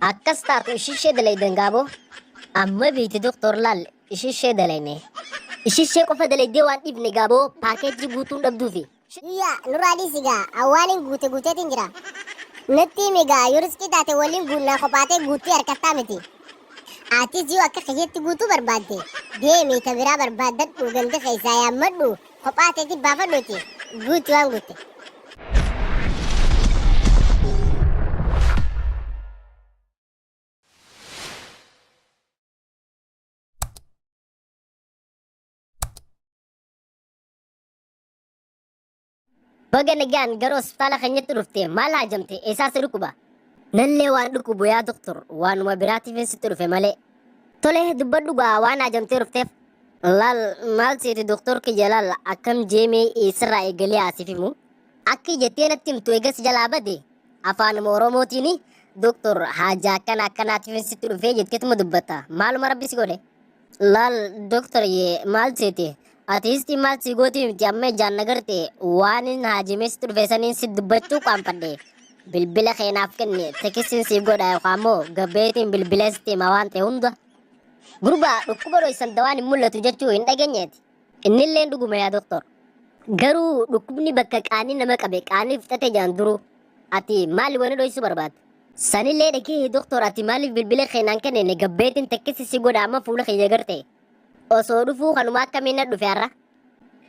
Akkas taatu ishishee dalaydan gaaboo amma beekti doktor laal ishishee dalayne ishishee qofa dalaydee waan dhiifne gaaboo paakeejii guutuun dhabduufi. Iyya nurraa dhiisigaa awwaaliin guuteetiin jira. Nutti himigaa yoo riskii taate waliin guunnaa kophaatee guutuu harkattaa miti. Atis yoo akka kiyyeetti guutuu barbaadde deemii ta biraa barbaaddadhu ganda keessaa yaammadhu kophaateetti baafadhuuti guutuu waan guutte. Baga nagaan gara hospitaala keenyatti dhufte maal haajamte eessaas dhukkuba? Nallee waan dhukkubu yaa doktor waanuma biraatiif sitti dhufe malee. Tole dubbadhu gaa waan haajamtee dhufteef. Laal maal seeti doktor kiyya laal akkam jeemee eessarraa eegalee haasif himu? Akki jettee natti himtu eegas jalaa bade afaanuma Oromootiin doktor haajaa akkanaatiif sitti dhufee jetteetuma dubbata maaluma rabbisi godhe? Laal doktor maal seeti? Atiisti maal si gooti miti amma ijaan nagarte waan hin haajimee sitti dhufe saniin si dubbachuu qaanfadhe. Bilbila keenaaf kenne tekisiin siif godha yookaan immoo gabbeetiin bilbila sitti hima waan ta'e hunda. Gurbaa dhukkuba dho'isan dawaan hin mul'atu jechuu hin dhageenyeeti. Innillee dhuguma yaa doktor. Garuu dhukkubni bakka qaanii nama qabe qaanii fixate jaan duru. Ati maali wani dho'isuu barbaadde? Sanillee dhagee doktor ati maaliif bilbila keenaan kennine gabbeetiin tekisi si godha amma fuula kiyya garte. Osoo dhufuu kanuma akkamiin na dhufe har'a?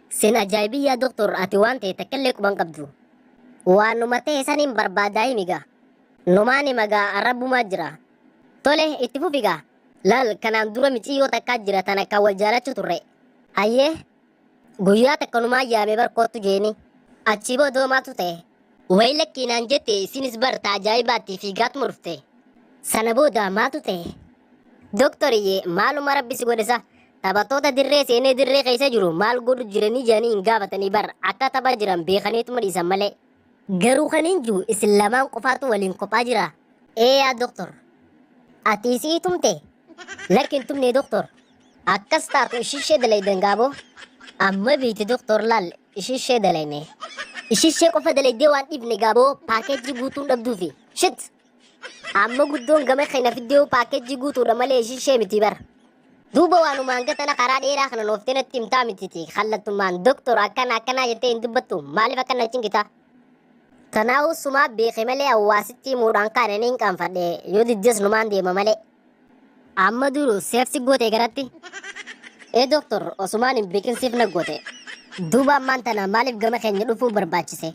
Sin ajaa'ibii yaa doktor ati waan ta'e takkillee quban qabdu. Waanuma ta'e saniin barbaadaa himigaa. Numaan himagaa arrabumaa jira. Tole itti fufigaa. Laal kanaan dura miciyyoo takkaa jira tan akka wal jaalachuu turre. Hayyee guyyaa takkanumaa yaamee barkootu jeeni. Achii boodoo maatu ta'e. Wayi lakkiinaan jette isinis barta ajaa'ibaatti fiigaatuma dhufte. Sana booda maatu ta'e. Doktoriyyee maaluma rabbisi godhesa? Taphattoota dirree seenee dirree keessa jiru maal godhu jiranii jedhanii hin gaafatanii bar akka taphaa jiran beekaniituma dhiisan malee. Garuu kaniin jiru isin lamaan qofaatu waliin kophaa jira. Yaa doktor. Ati isii tumte? Lakkin tumne doktor. Akkas taatu ishishee dalaydan gaaboo. Amma beekti doktor laal ishishee dalayne. Ishishee qofa dalaydee waan dhiifne gaaboo paakeejii guutuun dhabduufi. Shit! Amma guddoon gama keenya fiddee paakeejii guutuudha malee ishishee miti bar. Duuba waanumaan gatana karaa dheeraa kana nooftee natti himtaa mititi kallattummaan doktor akkanaa jettee hin dubbattu maaliif akkana cingita? Kanaafuu sumaa beeke malee hawaasitti himuudhaan kaananii hin qaanfadhe yoo diddes numaan deema malee. Amma duru seefsi goote garatti. Doktor osumaan hin beekinsiif na goote. Duuba ammaan tana maaliif gama keenya dhufuu barbaachise?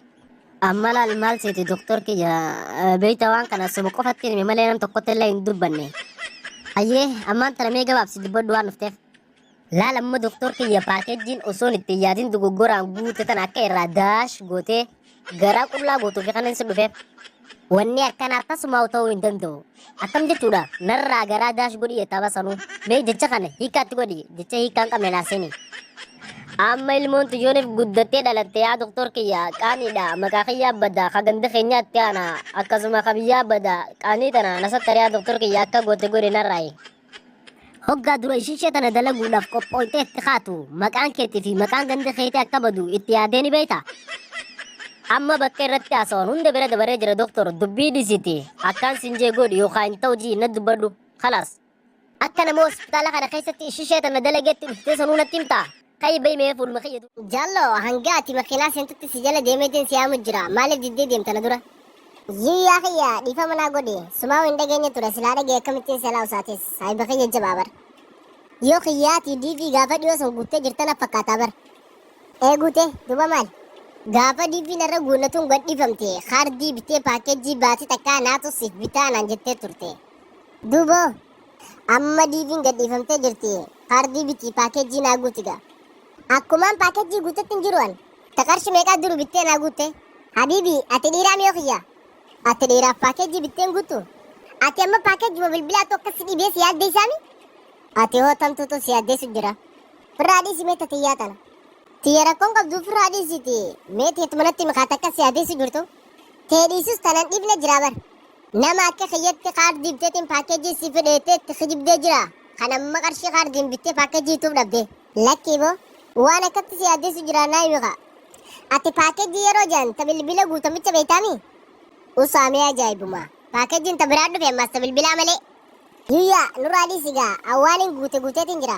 Amma laal maal seeti doktor kiyya beeyta waan kana suma qofatti hime malee nam tokkotti illee hin dubbanne. Hayyee ammaan tana mee gabaabsi dubbadhu waan dhufteef. Laal amma doktor kiyya paakeejiin osoon itti yaadin dogoggoraan guute tan akka irraa daash gootee garaa qullaa gootuufi kanan si dhufeef. Wanni akkanaa tasumaa ta'uu hin danda'u. Akkam jechuudha narraa garaa daash godhi tapha sanuu. Mee jecha kana hiikaatti godhi jecha hiikaan qabne naasini. Amma ilmoon xiyyooniif guddattee dhalatte yaa doktor kiyya qaaniidha maqaa kiyyaa badda ka ganda keenyaatti ana akkasuma ka biyyaa badda qaanii tana nasattare yaa doktor kiyya akka goote godhe narraayi. Hoggaa dura ishishee tana dalaguudhaaf qophooytee itti kaatu maqaan keetii fi maqaan ganda keetii akka badu itti yaadee ni beekta. Amma bakka irratti haasa'an hunda bira dabaree jira doktor dubbii dhisiti akkaan sinjee godhi yookaan hin ta'u jii na dubbadhu khalaas. Akka nama hospitaala kana keessatti ishishee tana dalageetti dhuftee sanuu natti himtaa. Kai bai mee fuuluma kiyyatu. Jallo hanga ati makiinaa seentutti si jala deemeetiin si yaamu jira maaliif diddee deemtana dura? Yiyyaa kiyya dhiifa manaa godhe sumaa hin dhageenye ture silaa dhagee akkamittiin seelaa usaates saayiba kiyya jabaa bar. Yoo kiyyaati diifii gaafa dhiyoo sun guuttee jirtan fakkaataa bar. Guute duba maal? Gaafa diifiin irra guunnatuun gadhiifamte kaardii bitee paakeejii baatii takkaa naatu siif bitaa naan jettee turte. Duboo amma diifiin gadhiifamtee jirti kaardii bitii paakeejii naa guutiga. Akkumaan paakeejii guutetti hin jiruan. Taqarshi meeqaa duru bittee naa guutte? Habiibi ati dhiiraa miyoo kiyya? Ati dhiiraaf paakeejii bitteen guutu? Ati amma paakeejii bilbilaatu akkas dhibee si yaaddeessaami? Ati hootamtuutu si yaaddeessu jira. Firraa dhiisi meeta tiyyaa tana. Tiyya rakkoon qabduu firraa dhiisiti. Meeti heetu manatti makaata akkas si yaaddeessu jirtu? Tee dhiisus tanan dhiifne jira bar. Nama akka kiyyatti kaardii bitteetiin paakeejii si fedheettee itti kijibdee jira. Kan amma qarshii kaardiin bittee paakeejii tuuf dhabde. Lakkii boo? Waan akkatti si yaaddeessu jira naa himi kaa. Ati paakeejii yeroo jedhan ta bilbila guutamicha beektaami? Usaamee ajaa'ibuma. Paakejjiin ta biraa dhufe ammas bilbilaa malee. Yuyyaa nurraa sigaa awwaaliin guuteetiin jira.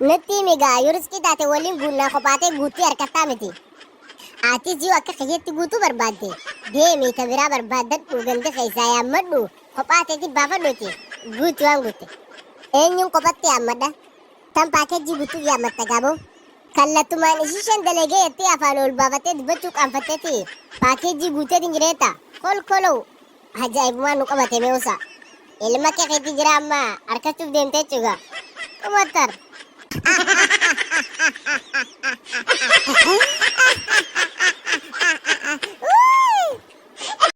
Nutti himigaa yoo riskii taate waliin guunnaa kophaatee guutuu harkattaa miti. Atis yoo akka kiyyetti guutuu barbaadde deemii ta biraa barbaaddadhu ganda keessaa yaammadhu kophaateetti baafadhuuti guutuu waan guutte. Eenyuun kophatti yaammadha? Tan paakejjii guutuu yaammatta gaaboo. Kallattumaan ishii shan dalagee jettee afaan ol baafattee dubbachuu qaanfatteeti paakejjii guuteetiin jireetta kolkolou ajaa'ibumaan nu qabate mee'usa. Ilma keetti jira amma harkachuuf deemtee jechuudha. Kumattar.